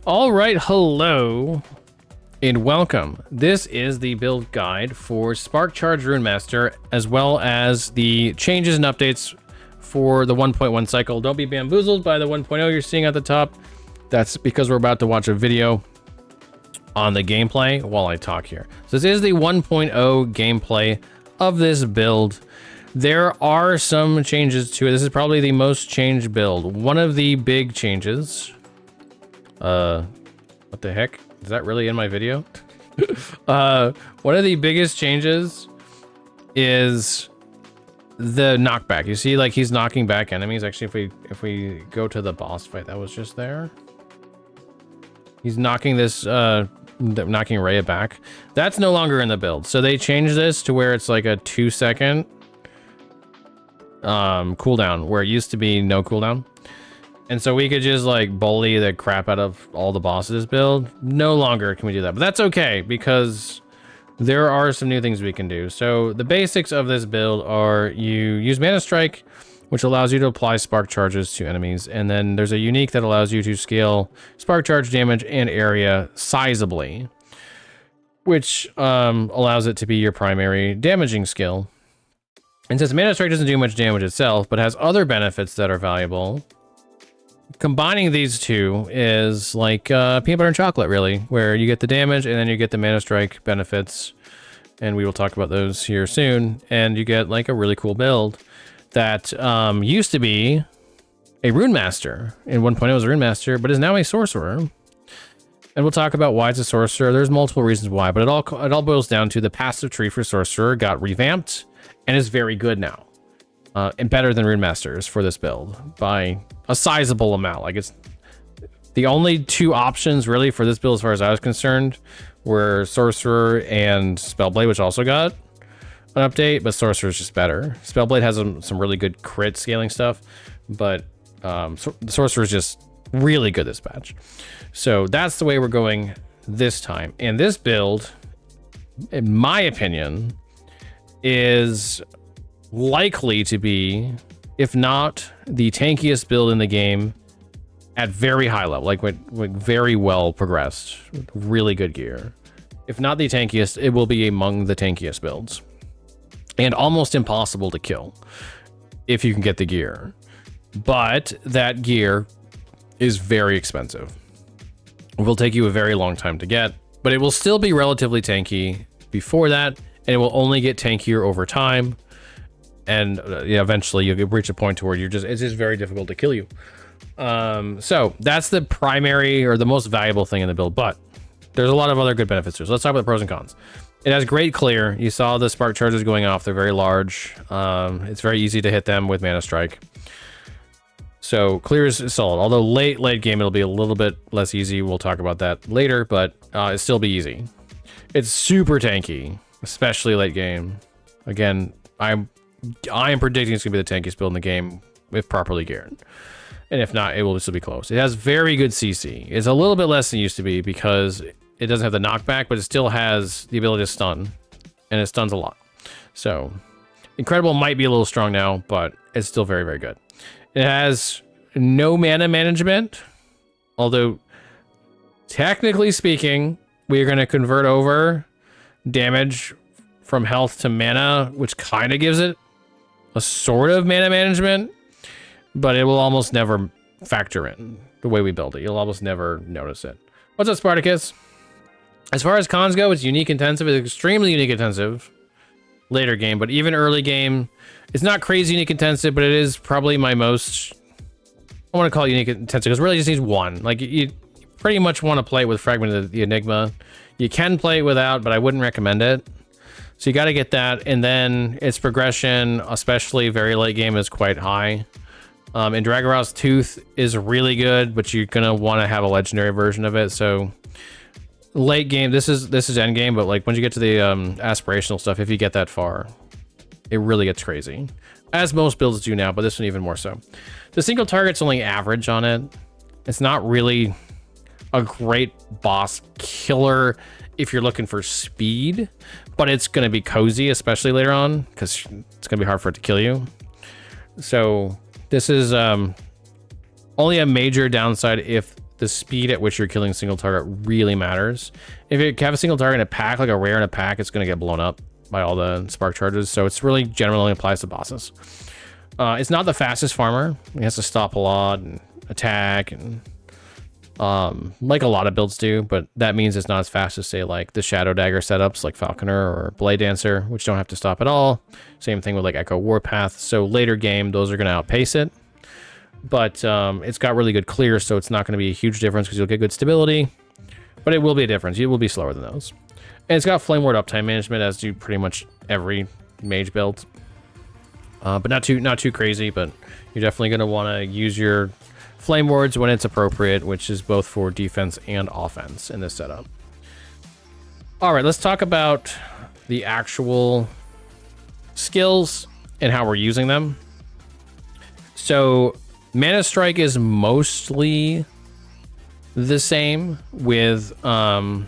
All right, hello and welcome. This is the build guide for Spark Charge Rune Master, as well as the changes and updates for the 1.1 cycle. Don't be bamboozled by the 1.0 you're seeing at the top. That's because we're about to watch a video on the gameplay while I talk here. So this is the 1.0 gameplay of this build. There are some changes to it. This is probably the most changed build. One of the big changes, what the heck? Is that really in my video? One of the biggest changes is the knockback. You see, like, he's knocking back enemies. Actually, if we go to the boss fight that was just there, he's knocking this, knocking Rhea back. That's no longer in the build. So they changed this to where it's like a 2-second cooldown, where it used to be no cooldown. And so we could just like bully the crap out of all the bosses build. No longer can we do that, but that's okay because there are some new things we can do. So the basics of this build are you use Mana Strike, which allows you to apply spark charges to enemies. And then there's a unique that allows you to scale spark charge damage and area sizably, which allows it to be your primary damaging skill. And since Mana Strike doesn't do much damage itself, but has other benefits that are valuable, combining these two is like peanut butter and chocolate, really, where you get the damage and then you get the Mana Strike benefits, and we will talk about those here soon. And you get like a really cool build that used to be a Rune Master. In 1.0 it was a Rune Master, but is now a Sorcerer. And we'll talk about why it's a Sorcerer. There's multiple reasons why, but it all boils down to the passive tree for Sorcerer got revamped and is very good now. And better than Rune Masters for this build by a sizable amount. Like, it's the only two options really for this build as far as I was concerned were Sorcerer and Spellblade, which also got an update, but Sorcerer is just better. Spellblade has some really good crit scaling stuff, but Sorcerer is just really good this patch. So that's the way we're going this time. And this build, in my opinion, is likely to be, if not the tankiest build in the game at very high level, like very well progressed, really good gear. If not the tankiest, it will be among the tankiest builds and almost impossible to kill if you can get the gear. But that gear is very expensive. It will take you a very long time to get, but it will still be relatively tanky before that, and it will only get tankier over time. And eventually you'll reach a point to where it's just very difficult to kill you. So that's the primary or the most valuable thing in the build, but there's a lot of other good benefits too. So let's talk about the pros and cons. It has great clear. You saw the spark charges going off. They're very large. It's very easy to hit them with Mana Strike. So clear is solid. Although late game, it'll be a little bit less easy. We'll talk about that later, but it'll still be easy. It's super tanky, especially late game. Again, I am predicting it's gonna be the tankiest build in the game if properly geared, and if not, it will still be close. It has very good CC. It's a little bit less than it used to be because it doesn't have the knockback, but it still has the ability to stun, and it stuns a lot. So Incredible might be a little strong now, but it's still very, very good. It has no mana management, although technically speaking, we are going to convert over damage from health to mana, which kind of gives it a sort of mana management, but it will almost never factor in the way we build it. You'll almost never notice it. What's up, Spartacus? As far as cons go, it's unique intensive. It's extremely unique intensive later game, but even early game, it's not crazy unique intensive, but it is probably my most, I want to call it unique intensive because it really just needs one. Like, you pretty much want to play it with Fragment of the Enigma. You can play it without, but I wouldn't recommend it. So you got to get that, and then its progression, especially very late game, is quite high. And Dragorow's Tooth is really good, but you're gonna want to have a legendary version of it. So late game, this is Endgame, but like once you get to the aspirational stuff, if you get that far, it really gets crazy, as most builds do now, but this one even more so. The single target's only average on it. It's not really a great boss killer if you're looking for speed, but it's going to be cozy, especially later on, because it's going to be hard for it to kill you. So this is only a major downside if the speed at which you're killing single target really matters. If you have a single target in a pack, like a rare in a pack, it's going to get blown up by all the spark charges. So it's really generally applies to bosses. It's not the fastest farmer. He has to stop a lot and attack and like a lot of builds do, but that means it's not as fast as say like the Shadow Dagger setups like Falconer or Blade Dancer, which don't have to stop at all. Same thing with like Echo Warpath. So later game, those are going to outpace it. But it's got really good clear, so it's not going to be a huge difference because you'll get good stability. But it will be a difference. It will be slower than those. And it's got Flame Ward uptime management, as do pretty much every mage build. But not too crazy, but you're definitely going to want to use your Flame Wards when it's appropriate, which is both for defense and offense in this setup. All right, let's talk about the actual skills and how we're using them. So Mana Strike is mostly the same with a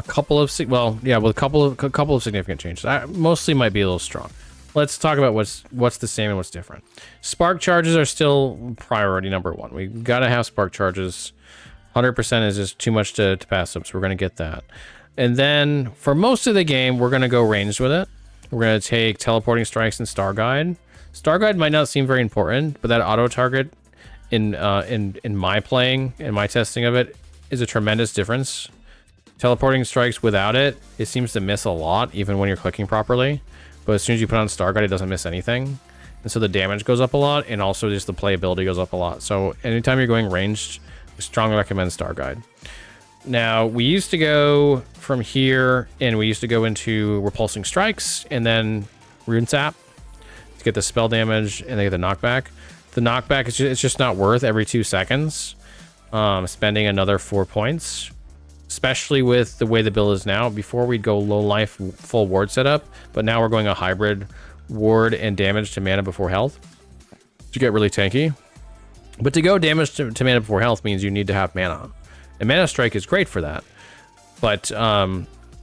couple of significant changes. Mostly might be a little strong. Let's talk about what's the same and what's different. Spark charges are still priority number one. We gotta have spark charges. 100% is just too much to pass up, so we're gonna get that. And then for most of the game, we're gonna go ranged with it. We're gonna take teleporting strikes and Star Guide. Star Guide might not seem very important, but that auto target in my playing and my testing of it is a tremendous difference. Teleporting strikes without it, it seems to miss a lot, even when you're clicking properly. But as soon as you put on Star Guide, it doesn't miss anything. And so the damage goes up a lot, and also just the playability goes up a lot. So anytime you're going ranged, I strongly recommend Star Guide. Now, we used to go from here, and we used to go into Repulsing Strikes, and then Rune Sap to get the spell damage, and they get the knockback. The knockback, it's just not worth every 2 seconds spending another 4 points. Especially with the way the build is now. Before we'd go low life full ward setup, but now we're going a hybrid ward and damage to mana before health to get really tanky. But to go damage to mana before health means you need to have mana, and Mana Strike is great for that. But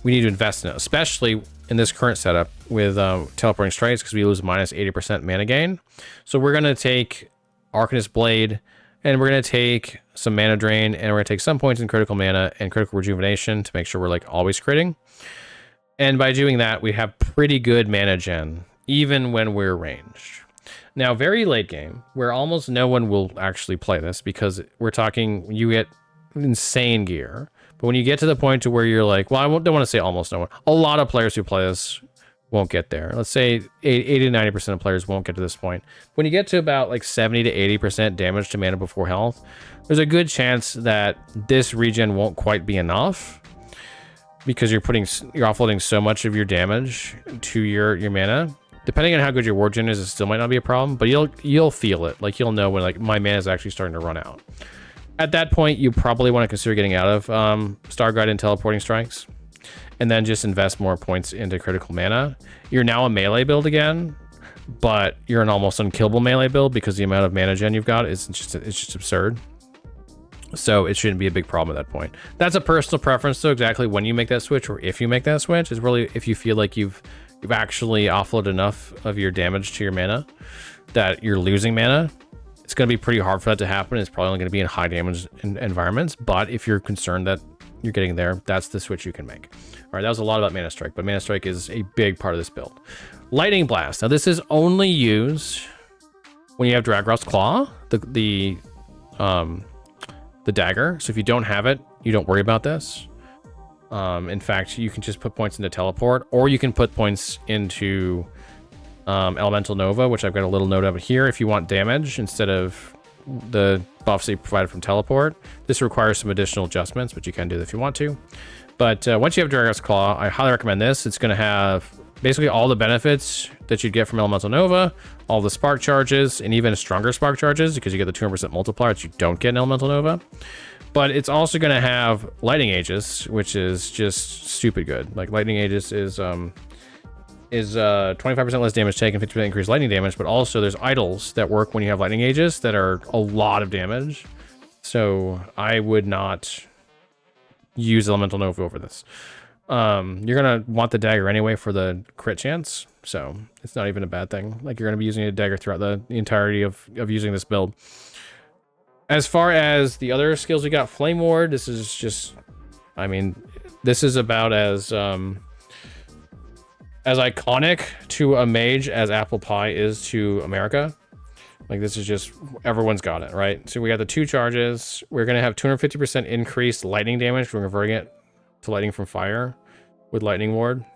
we need to invest in it, especially in this current setup with teleporting strikes, because we lose minus 80% mana gain. So we're gonna take Arcanist Blade, and we're going to take some mana drain, and we're going to take some points in critical mana and critical rejuvenation to make sure we're like always critting. And by doing that, we have pretty good mana gen, even when we're ranged. Now, very late game, where almost no one will actually play this, because we're talking, you get insane gear. But when you get to the point to where you're like, well, don't want to say almost no one. A lot of players who play this won't get there. Let's say 80 to 90% of players won't get to this point. When you get to about like 70 to 80% damage to mana before health, there's a good chance that this regen won't quite be enough, because you're offloading so much of your damage to your mana. Depending on how good your ward gen is, it still might not be a problem, but you'll feel it. Like, you'll know when like my mana is actually starting to run out. At that point, you probably want to consider getting out of Star Guide and teleporting strikes, and then just invest more points into critical mana. You're now a melee build again, but you're an almost unkillable melee build because the amount of mana gen you've got is just absurd. So it shouldn't be a big problem at that point. That's a personal preference, though. Exactly when you make that switch, or if you make that switch, is really if you feel like you've actually offloaded enough of your damage to your mana that you're losing mana. It's going to be pretty hard for that to happen. It's probably only going to be in high damage environments. But if you're concerned that you're getting there, that's the switch you can make. All right, that was a lot about Mana Strike, but Mana Strike is a big part of this build. Lightning Blast. Now, this is only used when you have Dragroth's Claw, the dagger. So if you don't have it, you don't worry about this. In fact, you can just put points into Teleport, or you can put points into Elemental Nova, which I've got a little note of here. If you want damage instead of the buffs that you provided from Teleport, this requires some additional adjustments, but you can do that if you want to. But once you have Dragon's Claw, I highly recommend this. It's going to have basically all the benefits that you'd get from Elemental Nova, all the spark charges, and even stronger spark charges, because you get the 200% multiplier that you don't get in Elemental Nova. But it's also going to have Lightning Aegis, which is just stupid good. Like, Lightning Aegis is 25% less damage taken, 50% increased lightning damage, but also there's idols that work when you have Lightning Aegis that are a lot of damage. So I would not use Elemental Nova over this. You're going to want the dagger anyway for the crit chance, so it's not even a bad thing. Like, you're going to be using a dagger throughout the entirety of using this build. As far as the other skills we got, Flame Ward, this is just, I mean, this is about as iconic to a mage as apple pie is to America. Like, this is just, everyone's got it, right? So we got the 2 charges. We're going to have 250% increased lightning damage. We're converting it to lightning from fire with Lightning Ward.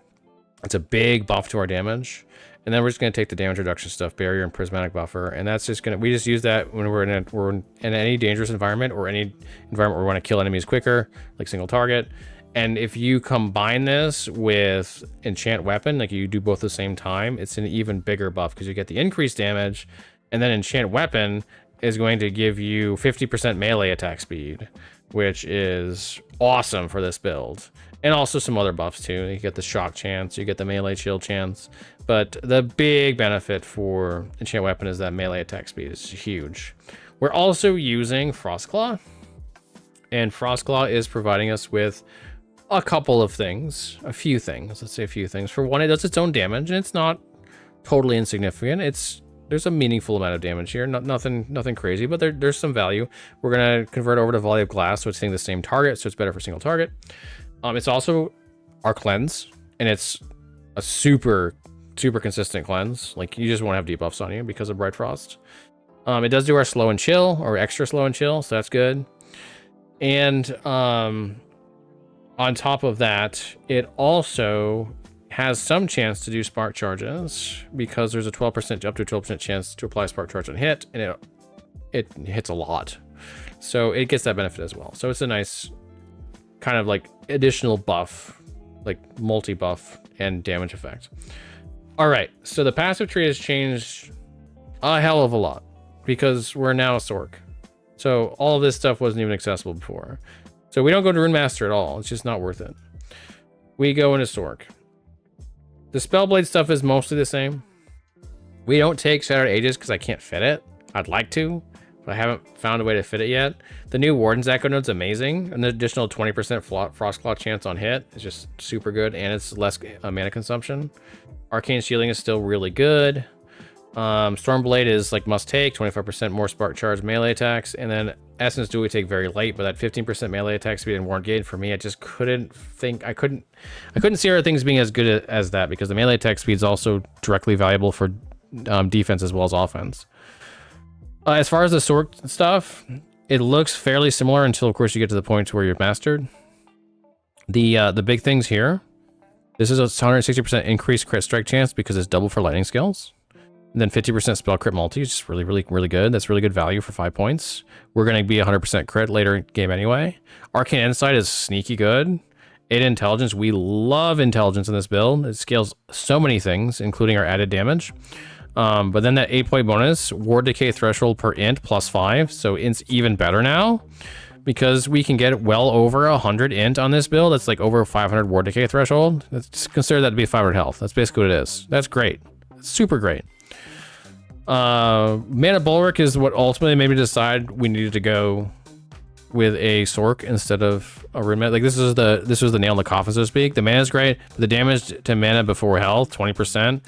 It's a big buff to our damage. And then we're just going to take the damage reduction stuff, barrier and prismatic buffer. And that's just going to, we just use that when we're in any dangerous environment or any environment where we want to kill enemies quicker, like single target. And if you combine this with enchant weapon, like you do both at the same time, it's an even bigger buff because you get the increased damage. And then enchant weapon is going to give you 50% melee attack speed, which is awesome for this build. And also some other buffs too. You get the shock chance, you get the melee chill chance. But the big benefit for enchant weapon is that melee attack speed is huge. We're also using Frostclaw. And Frostclaw is providing us with a couple of things. A few things. Let's say a few things. For one, it does its own damage, and it's not totally insignificant. There's a meaningful amount of damage here. Nothing crazy, but there's some value. We're going to convert over to Volley of Glass, so it's hitting the same target, so it's better for single target. It's also our cleanse, and it's a super consistent cleanse. Like, you just won't have debuffs on you because of Bright Frost. It does do our slow and chill, or extra slow and chill, so that's good. And on top of that, it also has some chance to do spark charges because there's a 12% up to 12% chance to apply spark charge on hit, and it hits a lot, so it gets that benefit as well. So it's a nice kind of like additional buff, like multi-buff and damage effect. All right, so the passive tree has changed a hell of a lot because we're now a Sorc. So all of this stuff wasn't even accessible before. So we don't go to Rune Master at all. It's just not worth it. We go into Sorc. The Spellblade stuff is mostly the same. We don't take Shattered Ages because I can't fit it. I'd like to, but I haven't found a way to fit it yet. The new Warden's Echo Node's amazing. An additional 20% Frostclaw chance on hit is just super good, and it's less mana consumption. Arcane Shielding is still really good. Stormblade is like must take, 25% more spark charge melee attacks, and then Essence Duel we take very late, but that 15% melee attack speed and Warren Gate, for me, I just couldn't think, I couldn't see other things being as good as that, because the melee attack speed is also directly valuable for defense as well as offense. As far as the sword stuff, it looks fairly similar until of course you get to the point where you're mastered. The big things here, this is a 160% increased crit strike chance because it's double for lightning skills. And then 50% spell crit multi, which is really good. That's really good value for 5 points. We're going to be 100% crit later in game anyway. Arcane Insight is sneaky good. 8 intelligence. We love intelligence in this build. It scales so many things, including our added damage. But then that 8-point bonus, ward decay threshold per int +5. So it's even better now because we can get well over 100 int on this build. It's like over 500 ward decay threshold. Let's just consider that to be 500 health. That's basically what it is. That's great. It's super great. Mana Bulwark is what ultimately made me decide we needed to go with a Sorc instead of a Rune Master. Like this was the nail in the coffin, so to speak. The mana is great, but the damage to mana before health, 20%,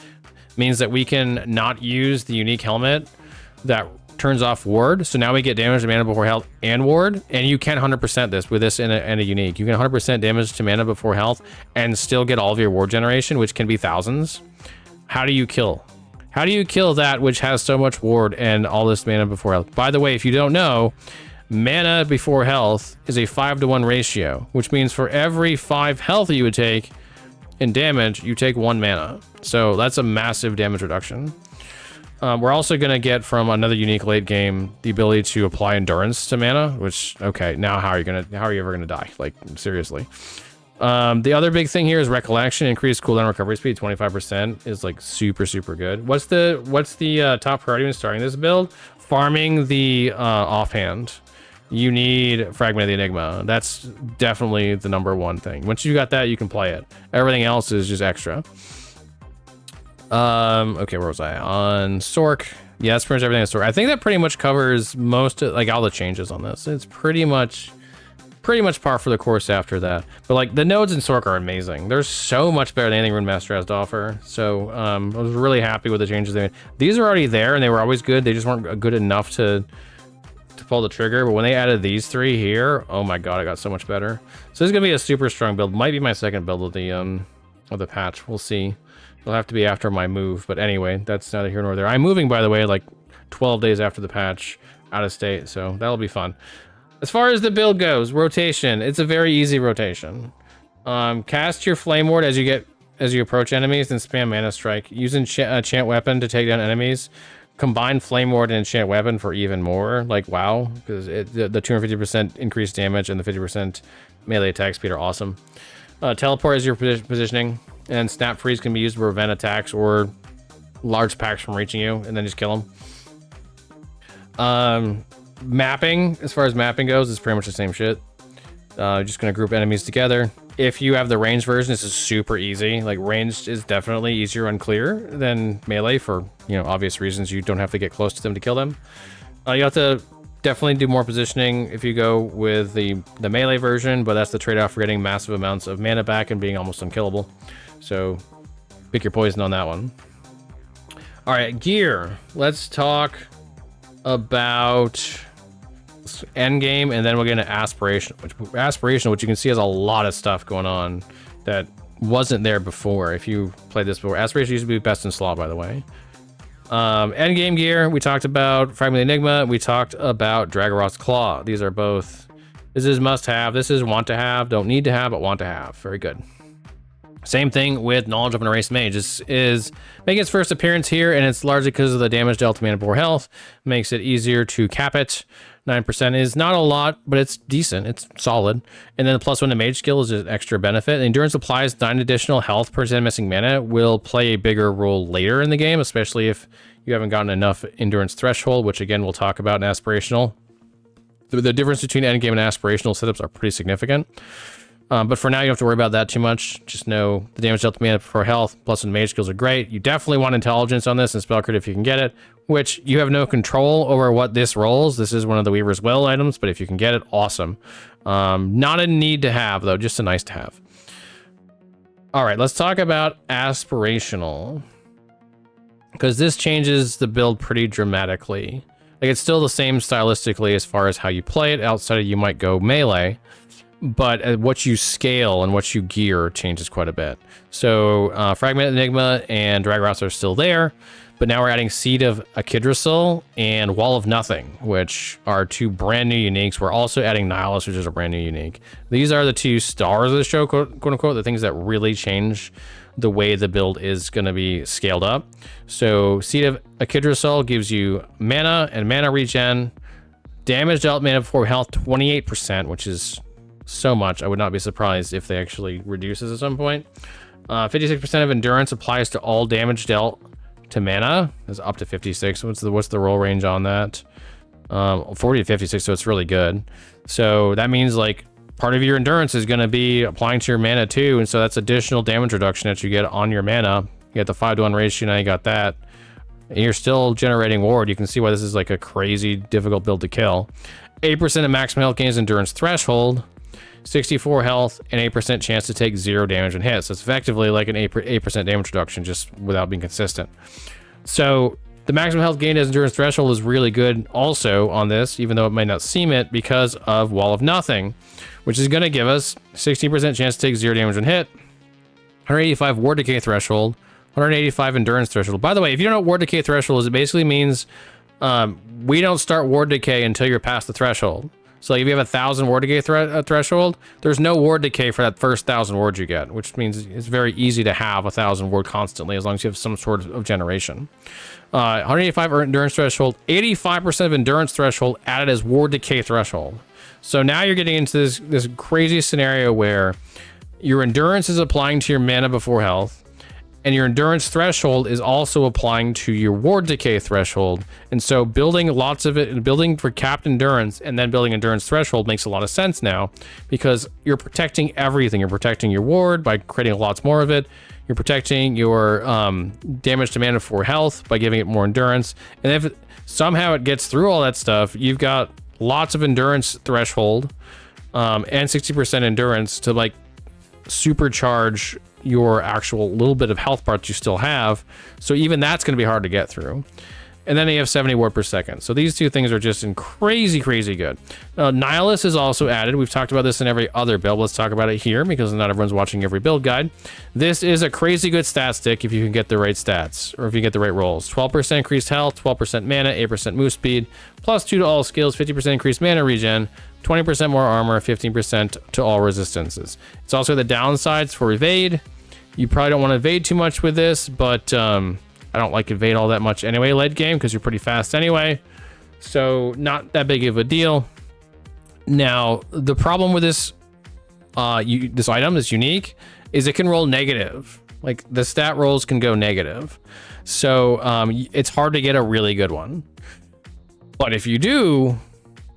means that we can not use the unique helmet that turns off ward. So now we get damage to mana before health and ward, and you can 100% this with this in a unique. You can 100% damage to mana before health and still get all of your ward generation, which can be thousands. How do you kill? How do you kill that which has so much ward and all this mana before health? By the way, if you don't know, mana before health is a 5-to-1 ratio, which means for every 5 health you would take in damage, you take 1 mana. So that's a massive damage reduction. We're also going to get from another unique late game the ability to apply endurance to mana, which, okay, now how are you ever gonna die? Like, seriously. The other big thing here is recollection. Increased cooldown recovery speed, 25% is like super good. What's the top priority when starting this build? Farming the offhand. You need Fragment of the Enigma. That's definitely the #1 thing. Once you got that, you can play it. Everything else is just extra. Okay, where was I? On Sorc. Yeah, that's pretty much everything on Sorc. I think that pretty much covers most of, like, all the changes on this. It's pretty much par for the course after that. But like the nodes in Sorc are amazing. They're so much better than anything Rune Master has to offer. So I was really happy with the changes they made. These are already there and they were always good. They just weren't good enough to to pull the trigger, but when they added these 3 here, oh my god, I got so much better. So this is gonna be a super strong build. Might be my second build of the patch. We'll see. It'll have to be after my move, but anyway, that's neither here nor there. I'm moving, by the way, like 12 days after the patch, out of state, so that'll be fun. As far as the build goes, rotation, it's a very easy rotation. Cast your Flame Ward as you approach enemies, and spam Mana Strike. Use enchant weapon to take down enemies. Combine Flame Ward and enchant weapon for even more. Like, wow, because the 250% increased damage and the 50% melee attack speed are awesome. Teleport as your positioning, and Snap Freeze can be used to prevent attacks or large packs from reaching you, and then just kill them. Mapping, as far as mapping goes, is pretty much the same shit. Just gonna group enemies together. If you have the ranged version, this is super easy. Like, ranged is definitely easier and clear than melee for, you know, obvious reasons. You don't have to get close to them to kill them. You have to definitely do more positioning if you go with the melee version, but that's the trade-off for getting massive amounts of mana back and being almost unkillable. So pick your poison on that one. All right, gear. Let's talk about Endgame, and then we'll get into Aspirational, which you can see has a lot of stuff going on that wasn't there before. If you played this before, Aspirational used to be best in slot, by the way. Endgame gear, we talked about Fragment Enigma, we talked about Dragaroth's Claw. These are both, this is must have, this is want to have, don't need to have, but want to have. Very good. Same thing with Knowledge of an Erased Mage. This is making its first appearance here, and it's largely because of the damage dealt to mana before health. Makes it easier to cap it. 9% is not a lot, but it's decent. It's solid. And then the +1 to mage skill is an extra benefit. The endurance applies 9 additional health per 10 missing mana. Will play a bigger role later in the game, especially if you haven't gotten enough endurance threshold, which again we'll talk about in Aspirational. The difference between Endgame and Aspirational setups are pretty significant. But for now, you don't have to worry about that too much. Just know the damage dealt to mana for health, plus and mage skills are great. You definitely want intelligence on this and spell crit if you can get it, which you have no control over what this rolls. This is one of the Weaver's Will items, but if you can get it, awesome. Not a need to have, though, just a nice to have. All right, let's talk about Aspirational, because this changes the build pretty dramatically. Like, it's still the same stylistically as far as how you play it. Outside of you might go melee, but what you scale and what you gear changes quite a bit. So Fragment Enigma and Dragaroth are still there, but now we're adding Seed of Acidrasil and Wall of Nothing, which are 2 brand new uniques. We're also adding Nihilus, which is a brand new unique. These are the 2 stars of the show, quote unquote, the things that really change the way the build is going to be scaled up. So Seed of Acidrasil gives you mana and mana regen, damage dealt mana before health 28%, which is so much. I would not be surprised if they actually reduce this at some point. 56% of endurance applies to all damage dealt to mana. Is up to 56. What's the roll range on that? 40 to 56, so it's really good. So that means like part of your endurance is going to be applying to your mana too, and so that's additional damage reduction that you get on your mana. You get the 5-to-1 ratio, now you got that. And you're still generating ward. You can see why this is like a crazy difficult build to kill. 8% of maximum health gains endurance threshold. 64 health and 8% chance to take 0 damage and hits. So it's effectively like an 8% damage reduction just without being consistent. So the maximum health gain as endurance threshold is really good also on this, even though it might not seem it, because of Wall of Nothing, which is going to give us 60% chance to take 0 damage and hit, 185 ward decay threshold, 185 endurance threshold. By the way, if you don't know what ward decay threshold is, it basically means we don't start ward decay until you're past the threshold. So if you have 1,000 ward decay threshold, there's no ward decay for that first 1,000 wards you get, which means it's very easy to have 1,000 ward constantly as long as you have some sort of generation. 185 endurance threshold, 85% of endurance threshold added as ward decay threshold. So now you're getting into this crazy scenario where your endurance is applying to your mana before health, and your endurance threshold is also applying to your ward decay threshold. And so building lots of it and building for capped endurance and then building endurance threshold makes a lot of sense now, because you're protecting everything. You're protecting your ward by creating lots more of it. You're protecting your damage to mana before health by giving it more endurance. And if somehow it gets through all that stuff, you've got lots of endurance threshold and 60% endurance to like supercharge your actual little bit of health parts you still have. So even that's going to be hard to get through. And then you have 70 ward per second. So these two things are just in crazy good. Nihilus is also added. We've talked about this in every other build. Let's talk about it here because not everyone's watching every build guide. This is a crazy good stat stick if you can get the right stats or if you get the right rolls. 12% increased health, 12% mana, 8% move speed, +2 to all skills, 50% increased mana regen, 20% more armor, 15% to all resistances. It's also the downsides for evade. You probably don't want to evade too much with this, but I don't like evade all that much anyway late game because you're pretty fast anyway. So not that big of a deal. Now, the problem with this this item that's unique is it can roll negative. Like the stat rolls can go negative. So it's hard to get a really good one. But if you do,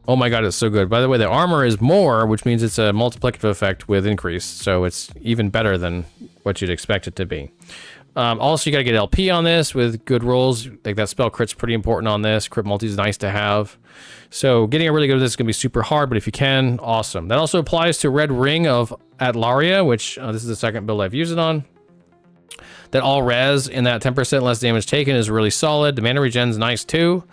oh my god, it's so good. By the way, the armor is more, which means it's a multiplicative effect with increase. So it's even better than what you'd expect it to be. Also, you got to get LP on this with good rolls. Like that spell crit's pretty important on this. Crit multi is nice to have. So getting a really good at this is going to be super hard, but if you can, awesome. That also applies to Red Ring of Atlaria, which this is the second build I've used it on. That all res and that 10% less damage taken is really solid. The mana regen's nice too.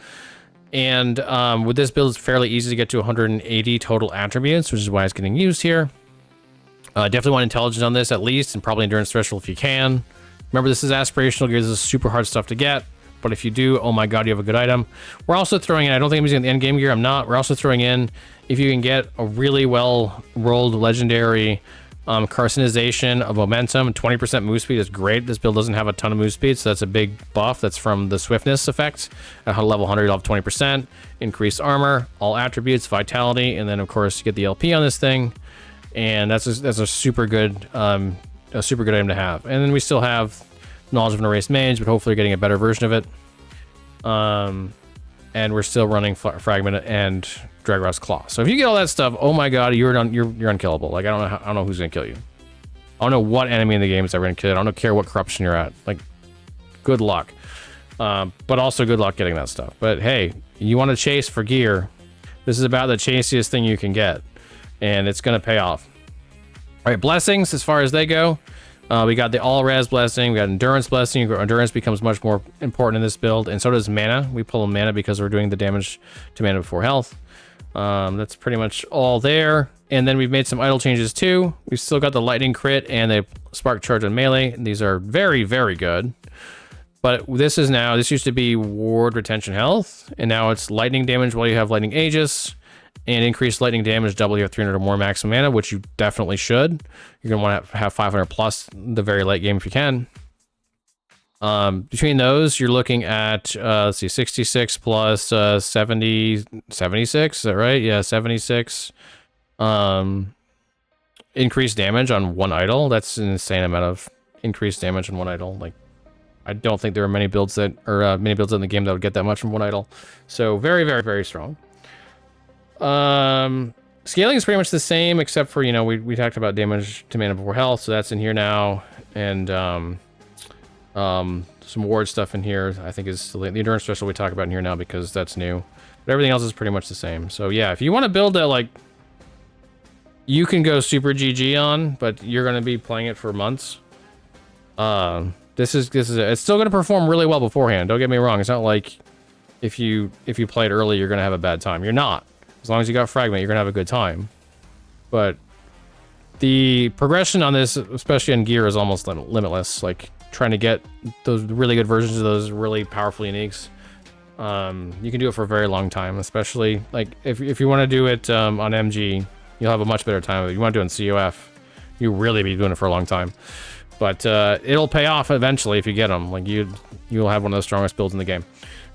And with this build, it's fairly easy to get to 180 total attributes, which is why it's getting used here. Definitely want intelligence on this at least, and probably endurance threshold if you can. Remember, this is aspirational gear. This is super hard stuff to get. But if you do, oh my god, you have a good item. We're also throwing in, I don't think I'm using the endgame gear. I'm not. We're also throwing in, if you can get a really well-rolled legendary carcinization of momentum, 20% move speed is great. This build doesn't have a ton of move speed, so that's a big buff. That's from the swiftness effect. At level 100, you'll have 20%. Increased armor, all attributes, vitality, and then, of course, you get the LP on this thing. And that's a super good item to have. And then we still have knowledge of an erased mage, but hopefully getting a better version of it. And we're still running fragment and Dragora's Claw. So if you get all that stuff, oh my god, you're unkillable. Like I don't know who's gonna kill you. I don't know what enemy in the game is ever gonna kill you. I don't care what corruption you're at. Like, good luck. But also good luck getting that stuff. But hey, you want to chase for gear. This is about the chasiest thing you can get, and it's gonna pay off. All right, blessings as far as they go. We got the all res blessing, we got endurance blessing. Endurance becomes much more important in this build, and so does mana. We pull mana because we're doing the damage to mana before health. That's pretty much all there. And then we've made some idle changes too. We've still got the lightning crit and the spark charge on melee. These are very, very good. But this used to be ward retention health, and now it's lightning damage while you have lightning Aegis. And increased lightning damage, double you have 300 or more maximum mana, which you definitely should. You're going to want to have 500 plus the very late game if you can. Between those, you're looking at, let's see, 66 plus 70, 76, is that right? Yeah, 76. Increased damage on one idol. That's an insane amount of increased damage on one idol. Like, I don't think there are many builds in the game that would get that much from one idol. So very, very, very strong. Scaling is pretty much the same, except for, we talked about damage to mana before health, so that's in here now, and some ward stuff in here. I think is the endurance threshold we talk about in here now because that's new, but everything else is pretty much the same. So yeah, if you want to build that, like, you can go super GG on, but you're going to be playing it for months. It's still going to perform really well beforehand. Don't get me wrong. It's not like if you play it early, you're going to have a bad time. You're not. As long as you got fragment, you're gonna have a good time. But the progression on this, especially in gear, is almost limitless. Like trying to get those really good versions of those really powerful uniques. You can do it for a very long time, especially like if you want to do it on MG, you'll have a much better time. If you want to do it in COF, you'll really be doing it for a long time. But it'll pay off eventually if you get them. Like you'll have one of the strongest builds in the game.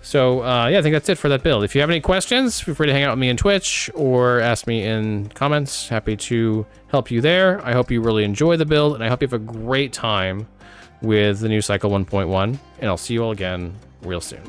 So, yeah, I think that's it for that build. If you have any questions, feel free to hang out with me on Twitch or ask me in comments. Happy to help you there. I hope you really enjoy the build, and I hope you have a great time with the new Cycle 1.1, and I'll see you all again real soon.